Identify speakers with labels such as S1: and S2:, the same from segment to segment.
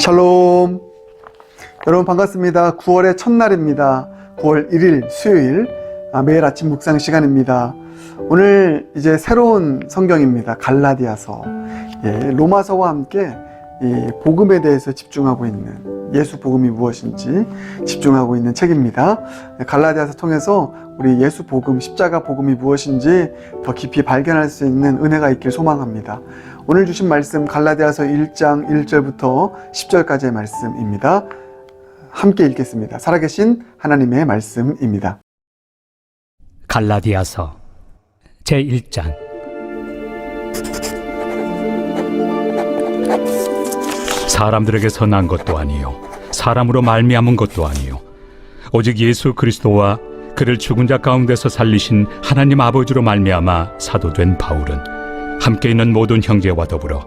S1: 샬롬. 여러분 반갑습니다. 9월의 첫날입니다. 9월 1일 수요일 매일 아침 묵상 시간입니다. 오늘 이제 새로운 성경입니다. 갈라디아서. 로마서와 함께 이 복음에 대해서 집중하고 있는, 예수 복음이 무엇인지 집중하고 있는 책입니다. 갈라디아서 통해서 우리 예수 복음, 십자가 복음이 무엇인지 더 깊이 발견할 수 있는 은혜가 있길 소망합니다. 오늘 주신 말씀 갈라디아서 1장 1절부터 10절까지의 말씀입니다. 함께 읽겠습니다. 살아계신 하나님의 말씀입니다.
S2: 갈라디아서 제1장. 사람들에게서 난 것도 아니요 사람으로 말미암은 것도 아니요 오직 예수 그리스도와 그를 죽은 자 가운데서 살리신 하나님 아버지로 말미암아 사도된 바울은 함께 있는 모든 형제와 더불어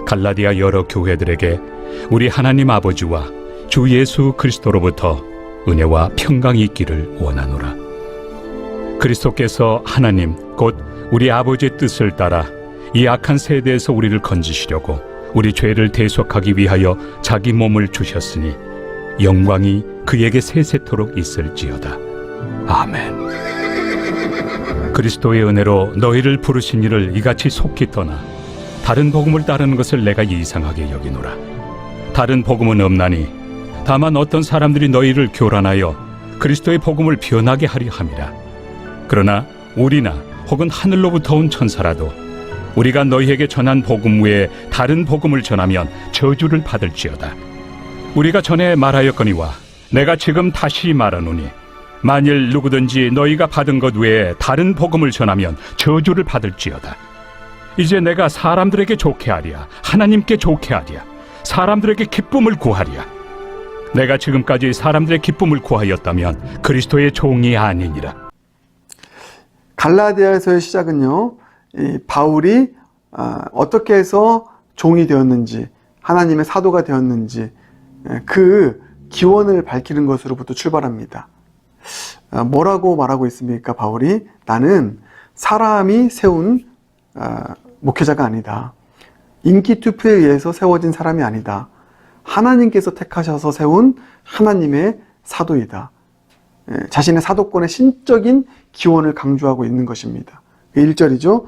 S2: 갈라디아 여러 교회들에게 우리 하나님 아버지와 주 예수 그리스도로부터 은혜와 평강이 있기를 원하노라. 그리스도께서 하나님 곧 우리 아버지의 뜻을 따라 이 악한 세대에서 우리를 건지시려고 우리 죄를 대속하기 위하여 자기 몸을 주셨으니 영광이 그에게 세세토록 있을지어다. 아멘. 그리스도의 은혜로 너희를 부르신 이를 이같이 속히 떠나 다른 복음을 따르는 것을 내가 이상하게 여기노라. 다른 복음은 없나니 다만 어떤 사람들이 너희를 교란하여 그리스도의 복음을 변하게 하려 함이라. 그러나 우리나 혹은 하늘로부터 온 천사라도 우리가 너희에게 전한 복음 외에 다른 복음을 전하면 저주를 받을지어다. 우리가 전에 말하였거니와 내가 지금 다시 말하노니 만일 누구든지 너희가 받은 것 외에 다른 복음을 전하면 저주를 받을지어다. 이제 내가 사람들에게 좋게 하랴 하나님께 좋게 하랴 사람들에게 기쁨을 구하랴. 내가 지금까지 사람들의 기쁨을 구하였다면 그리스도의 종이 아니니라.
S1: 갈라디아서의 시작은요, 이 바울이 어떻게 해서 종이 되었는지, 하나님의 사도가 되었는지 그 기원을 밝히는 것으로부터 출발합니다. 뭐라고 말하고 있습니까? 바울이 나는 사람이 세운 목회자가 아니다. 인기 투표에 의해서 세워진 사람이 아니다. 하나님께서 택하셔서 세운 하나님의 사도이다. 자신의 사도권의 신적인 기원을 강조하고 있는 것입니다. 1절이죠.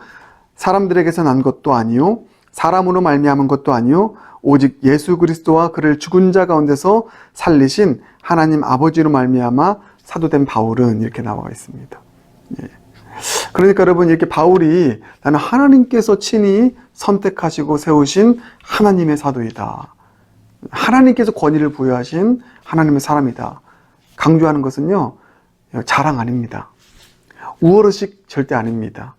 S1: 사람들에게서 난 것도 아니요 사람으로 말미암은 것도 아니요 오직 예수 그리스도와 그를 죽은 자 가운데서 살리신 하나님 아버지로 말미암아 사도된 바울은 이렇게 나와 있습니다. 그러니까 여러분, 이렇게 바울이 나는 하나님께서 친히 선택하시고 세우신 하나님의 사도이다. 하나님께서 권위를 부여하신 하나님의 사람이다. 강조하는 것은요, 자랑 아닙니다. 우월의식 절대 아닙니다.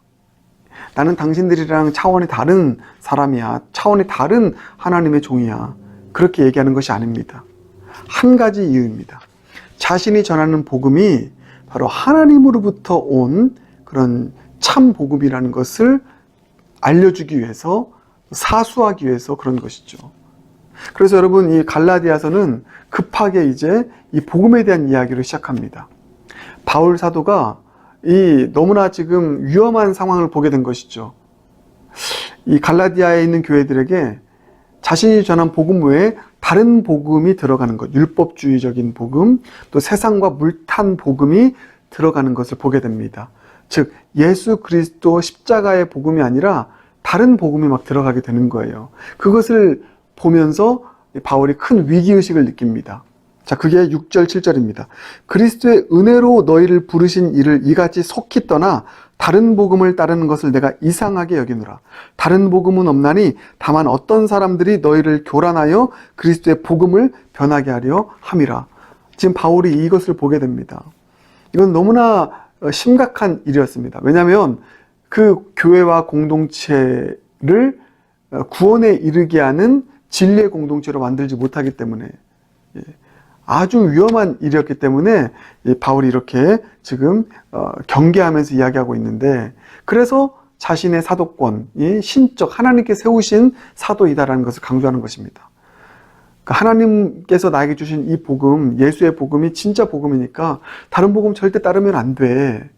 S1: 나는 당신들이랑 차원이 다른 사람이야. 차원이 다른 하나님의 종이야. 그렇게 얘기하는 것이 아닙니다. 한 가지 이유입니다. 자신이 전하는 복음이 바로 하나님으로부터 온 그런 참 복음이라는 것을 알려주기 위해서, 사수하기 위해서 그런 것이죠. 그래서 여러분, 이 갈라디아서는 급하게 이제 이 복음에 대한 이야기를 시작합니다. 바울 사도가 이 너무나 지금 위험한 상황을 보게 된 것이죠. 이 갈라디아에 있는 교회들에게 자신이 전한 복음 외에 다른 복음이 들어가는 것, 율법주의적인 복음, 또 세상과 물탄 복음이 들어가는 것을 보게 됩니다. 즉 예수 그리스도 십자가의 복음이 아니라 다른 복음이 막 들어가게 되는 거예요. 그것을 보면서 바울이 큰 위기의식을 느낍니다. 자, 그게 6절 7절입니다. 그리스도의 은혜로 너희를 부르신 이를 이같이 속히 떠나 다른 복음을 따르는 것을 내가 이상하게 여기노라. 다른 복음은 없나니 다만 어떤 사람들이 너희를 교란하여 그리스도의 복음을 변하게 하려 함이라. 지금 바울이 이것을 보게 됩니다. 이건 너무나 심각한 일이었습니다. 왜냐하면 그 교회와 공동체를 구원에 이르게 하는 진리의 공동체로 만들지 못하기 때문에, 아주 위험한 일이었기 때문에 바울이 이렇게 지금 경계하면서 이야기하고 있는데, 그래서 자신의 사도권이 신적 하나님께 세우신 사도이다라는 것을 강조하는 것입니다. 하나님께서 나에게 주신 이 복음, 예수의 복음이 진짜 복음이니까 다른 복음 절대 따르면 안 돼.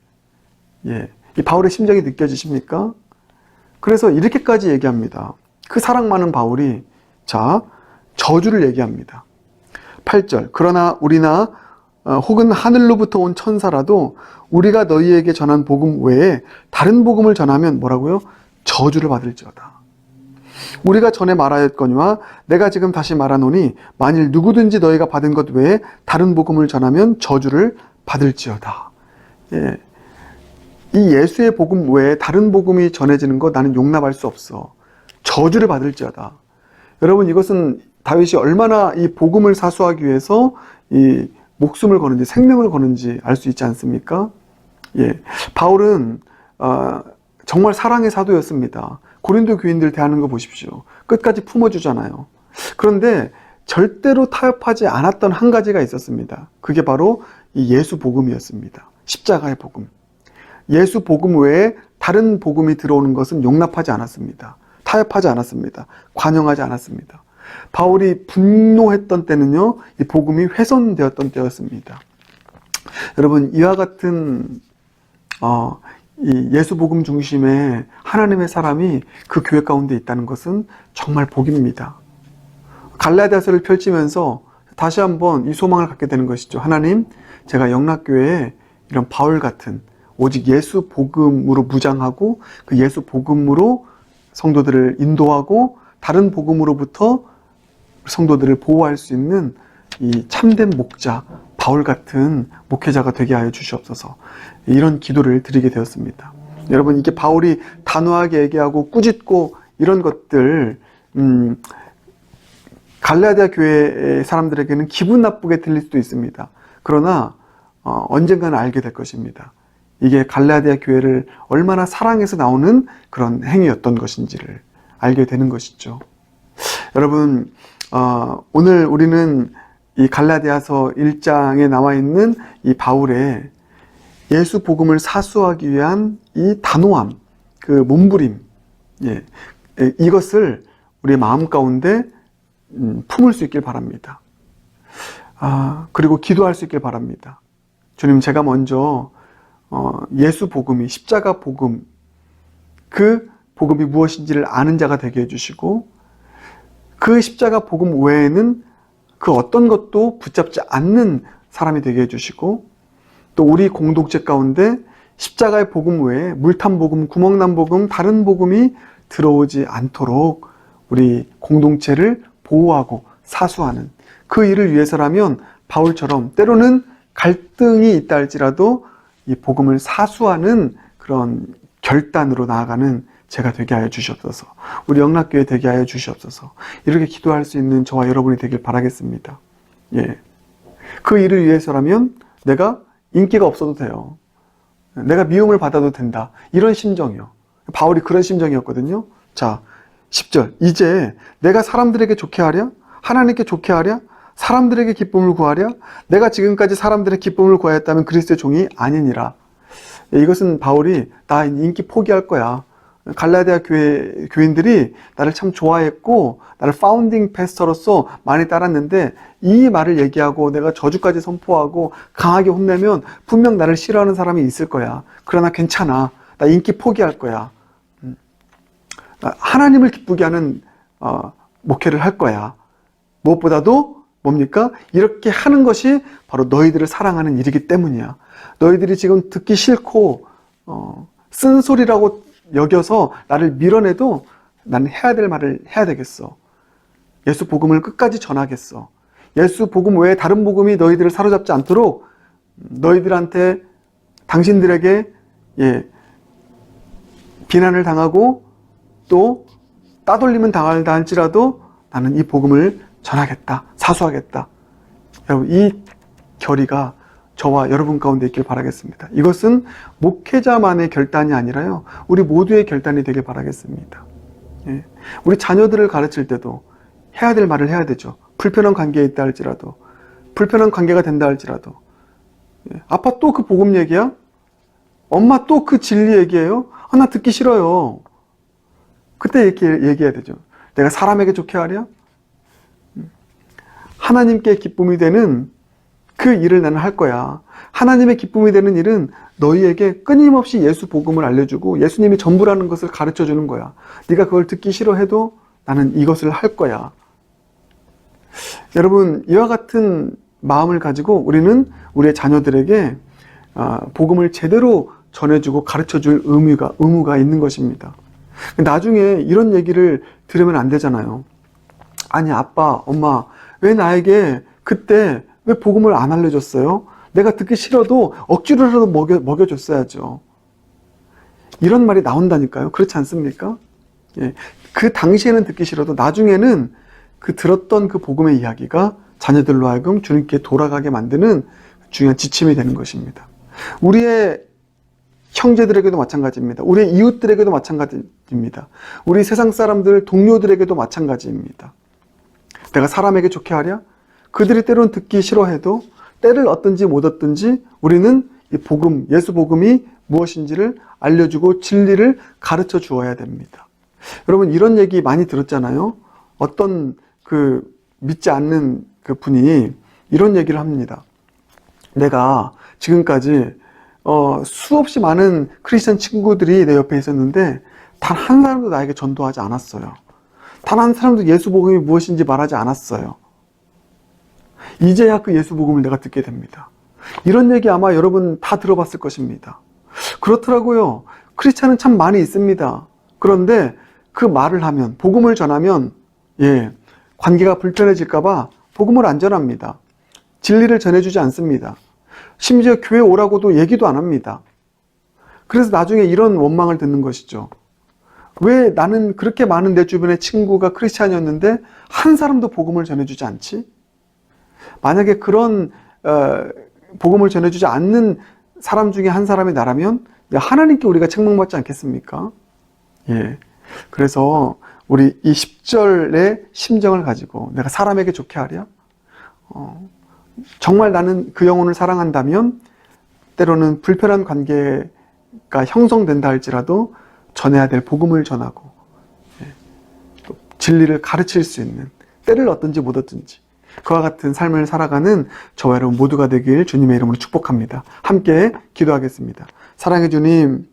S1: 이 바울의 심정이 느껴지십니까? 그래서 이렇게까지 얘기합니다. 그 사랑 많은 바울이, 자, 저주를 얘기합니다. 8절, 그러나 우리나 혹은 하늘로부터 온 천사라도 우리가 너희에게 전한 복음 외에 다른 복음을 전하면 뭐라고요? 저주를 받을지어다. 우리가 전에 말하였거니와 내가 지금 다시 말하노니 만일 누구든지 너희가 받은 것 외에 다른 복음을 전하면 저주를 받을지어다. 예. 이 예수의 복음 외에 다른 복음이 전해지는 거 나는 용납할 수 없어. 저주를 받을지어다. 여러분, 이것은 다윗이 얼마나 이 복음을 사수하기 위해서 이 목숨을 거는지 생명을 거는지 알 수 있지 않습니까? 예, 바울은 정말 사랑의 사도였습니다. 고린도 교인들 대하는 거 보십시오. 끝까지 품어주잖아요. 그런데 절대로 타협하지 않았던 한 가지가 있었습니다. 그게 바로 이 예수 복음이었습니다. 십자가의 복음. 예수 복음 외에 다른 복음이 들어오는 것은 용납하지 않았습니다. 타협하지 않았습니다. 관용하지 않았습니다. 바울이 분노했던 때는요, 이 복음이 훼손되었던 때였습니다. 여러분, 이와 같은 이 예수 복음 중심의 하나님의 사람이 그 교회 가운데 있다는 것은 정말 복입니다. 갈라디아서를 펼치면서 다시 한번 이 소망을 갖게 되는 것이죠. 하나님, 제가 영락교회에 이런 바울 같은 오직 예수 복음으로 무장하고 그 예수 복음으로 성도들을 인도하고 다른 복음으로부터 성도들을 보호할 수 있는 이 참된 목자, 바울 같은 목회자가 되게 하여 주시옵소서. 이런 기도를 드리게 되었습니다. 여러분, 이게 바울이 단호하게 얘기하고 꾸짖고 이런 것들 갈라디아 교회 사람들에게는 기분 나쁘게 들릴 수도 있습니다. 그러나 언젠가는 알게 될 것입니다. 이게 갈라디아 교회를 얼마나 사랑해서 나오는 그런 행위였던 것인지를 알게 되는 것이죠. 여러분, 오늘 우리는 이 갈라디아서 1장에 나와 있는 이 바울의 예수 복음을 사수하기 위한 이 단호함, 그 몸부림, 예, 이것을 우리의 마음 가운데 품을 수 있길 바랍니다. 그리고 기도할 수 있길 바랍니다. 주님, 제가 먼저 예수 복음이, 십자가 복음, 그 복음이 무엇인지를 아는 자가 되게 해주시고, 그 십자가 복음 외에는 그 어떤 것도 붙잡지 않는 사람이 되게 해주시고, 또 우리 공동체 가운데 십자가의 복음 외에 물탄 복음, 구멍난 복음, 다른 복음이 들어오지 않도록 우리 공동체를 보호하고 사수하는 그 일을 위해서라면 바울처럼 때로는 갈등이 있다 할지라도 이 복음을 사수하는 그런 결단으로 나아가는 제가 되게 하여 주시옵소서. 우리 영락교회 되게 하여 주시옵소서. 이렇게 기도할 수 있는 저와 여러분이 되길 바라겠습니다. 예. 그 일을 위해서라면 내가 인기가 없어도 돼요. 내가 미움을 받아도 된다. 이런 심정이요. 바울이 그런 심정이었거든요. 자, 10절. 이제 내가 사람들에게 좋게 하랴? 하나님께 좋게 하랴? 사람들에게 기쁨을 구하랴? 내가 지금까지 사람들의 기쁨을 구하였다면 그리스도의 종이 아니니라. 이것은 바울이 나 인기 포기할 거야. 갈라디아 교인들이 나를 참 좋아했고 나를 파운딩 패스터로서 많이 따랐는데 이 말을 얘기하고 내가 저주까지 선포하고 강하게 혼내면 분명 나를 싫어하는 사람이 있을 거야. 그러나 괜찮아. 나 인기 포기할 거야. 하나님을 기쁘게 하는 목회를 할 거야. 무엇보다도 뭡니까? 이렇게 하는 것이 바로 너희들을 사랑하는 일이기 때문이야. 너희들이 지금 듣기 싫고 쓴소리라고 여겨서 나를 밀어내도 나는 해야 될 말을 해야 되겠어. 예수 복음을 끝까지 전하겠어. 예수 복음 외에 다른 복음이 너희들을 사로잡지 않도록 너희들한테 당신들에게 비난을 당하고 또 따돌림은 당할다 할지라도 나는 이 복음을 전하겠다. 사수하겠다. 여러분, 이 결의가 저와 여러분 가운데 있길 바라겠습니다. 이것은 목회자만의 결단이 아니라요, 우리 모두의 결단이 되길 바라겠습니다. 예. 우리 자녀들을 가르칠 때도 해야 될 말을 해야 되죠. 불편한 관계에 있다 할지라도, 불편한 관계가 된다 할지라도. 예. 아빠 또 그 복음 얘기야? 엄마 또 그 진리 얘기예요? 나 듣기 싫어요. 그때 이렇게 얘기해야 되죠. 내가 사람에게 좋게 하랴? 하나님께 기쁨이 되는 그 일을 나는 할 거야. 하나님의 기쁨이 되는 일은 너희에게 끊임없이 예수 복음을 알려주고 예수님이 전부라는 것을 가르쳐주는 거야. 네가 그걸 듣기 싫어해도 나는 이것을 할 거야. 여러분, 이와 같은 마음을 가지고 우리는 우리의 자녀들에게 복음을 제대로 전해주고 가르쳐줄 의무가 있는 것입니다. 나중에 이런 얘기를 들으면 안 되잖아요. 아니, 아빠, 엄마, 왜 나에게 그때 왜 복음을 안 알려줬어요? 내가 듣기 싫어도 억지로라도 먹여줬어야죠. 이런 말이 나온다니까요. 그렇지 않습니까? 예. 그 당시에는 듣기 싫어도 나중에는 그 들었던 그 복음의 이야기가 자녀들로 하여금 주님께 돌아가게 만드는 중요한 지침이 되는 것입니다. 우리의 형제들에게도 마찬가지입니다. 우리의 이웃들에게도 마찬가지입니다. 우리 세상 사람들, 동료들에게도 마찬가지입니다. 내가 사람에게 좋게 하랴? 그들이 때로는 듣기 싫어해도 때를 얻든지 못 얻든지 우리는 이 복음, 예수 복음이 무엇인지를 알려주고 진리를 가르쳐 주어야 됩니다. 여러분, 이런 얘기 많이 들었잖아요. 어떤 믿지 않는 그 분이 이런 얘기를 합니다. 내가 지금까지 수없이 많은 크리스천 친구들이 내 옆에 있었는데 단 한 사람도 나에게 전도하지 않았어요. 단 한 사람도 예수 복음이 무엇인지 말하지 않았어요. 이제야 그 예수 복음을 내가 듣게 됩니다. 이런 얘기 아마 여러분 다 들어봤을 것입니다. 그렇더라고요. 크리스찬은 참 많이 있습니다. 그런데 그 말을 하면, 복음을 전하면 관계가 불편해질까봐 복음을 안 전합니다. 진리를 전해주지 않습니다. 심지어 교회 오라고도 얘기도 안 합니다. 그래서 나중에 이런 원망을 듣는 것이죠. 왜 나는 그렇게 많은 내 주변의 친구가 크리스찬이었는데 한 사람도 복음을 전해주지 않지? 만약에 그런 복음을 전해주지 않는 사람 중에 한 사람이 나라면 하나님께 우리가 책망받지 않겠습니까? 예. 그래서 우리 이 10절의 심정을 가지고 내가 사람에게 좋게 하랴? 정말 나는 그 영혼을 사랑한다면 때로는 불편한 관계가 형성된다 할지라도 전해야 될 복음을 전하고 또 진리를 가르칠 수 있는, 때를 얻든지 못 얻든지 그와 같은 삶을 살아가는 저와 여러분 모두가 되길 주님의 이름으로 축복합니다. 함께 기도하겠습니다. 사랑해 주님,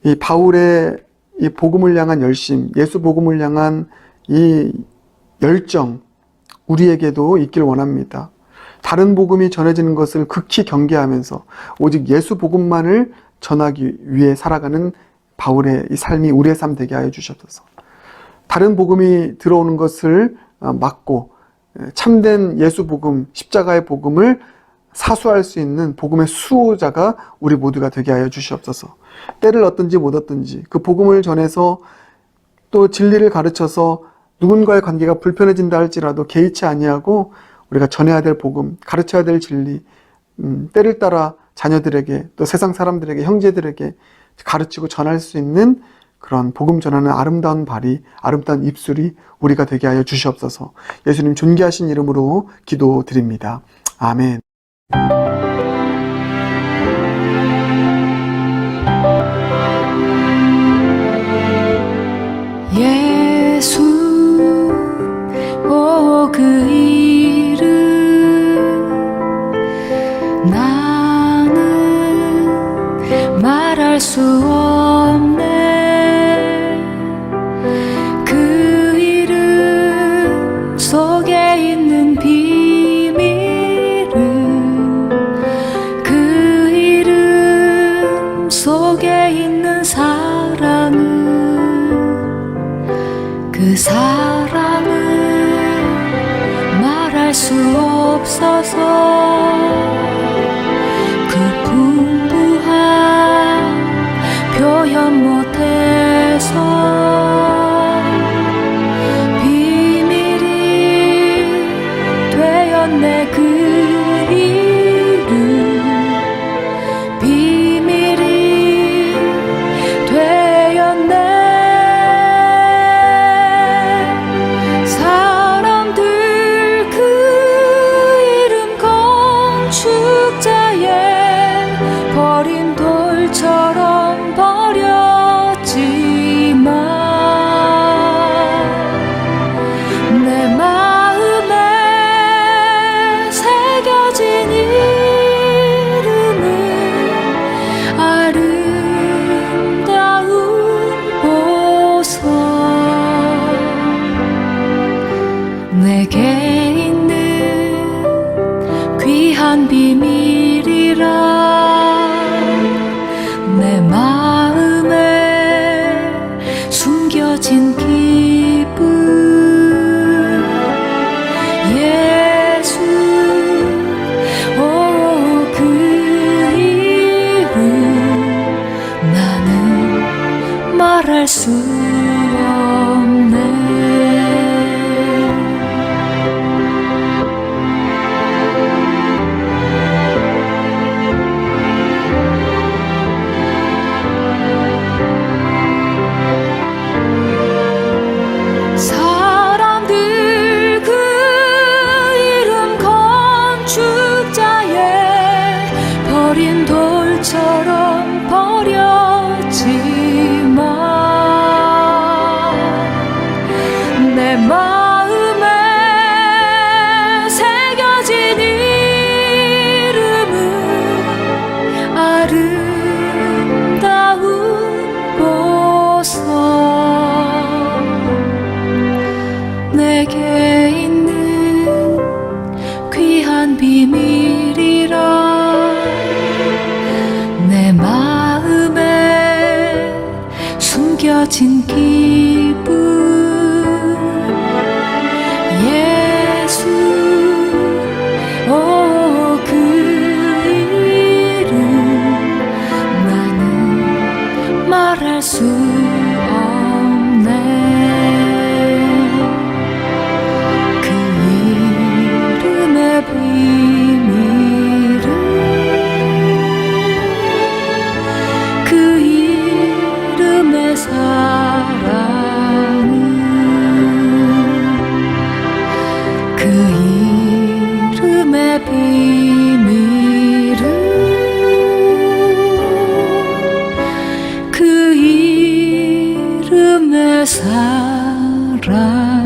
S1: 이 바울의 이 복음을 향한 열심, 예수 복음을 향한 이 열정 우리에게도 있길 원합니다. 다른 복음이 전해지는 것을 극히 경계하면서 오직 예수 복음만을 전하기 위해 살아가는 바울의 이 삶이 우리의 삶 되게 하여 주시옵소서. 다른 복음이 들어오는 것을 막고 참된 예수 복음, 십자가의 복음을 사수할 수 있는 복음의 수호자가 우리 모두가 되게 하여 주시옵소서. 때를 얻든지 못 얻든지 그 복음을 전해서 또 진리를 가르쳐서 누군가의 관계가 불편해진다 할지라도 개의치 아니하고 우리가 전해야 될 복음, 가르쳐야 될 진리, 때를 따라 자녀들에게 또 세상 사람들에게, 형제들에게 가르치고 전할 수 있는 그런 복음 전하는 아름다운 발이, 아름다운 입술이 우리가 되게 하여 주시옵소서. 예수님 존귀하신 이름으로 기도드립니다. 아멘.
S3: 예수, 오 그 이름 나는 말할 수 없네. 그 이름 속에 있는 비밀은, 그 이름 속에 있는 사랑은, 그 사랑은 말할 수 없어서 그 풍부한 표현 못해서 비밀이 되었네. 그 이름 비밀이 되었네. 사람들 그 이름 건축자의 버린 돌처럼 버렸지만 내 마음에 사랑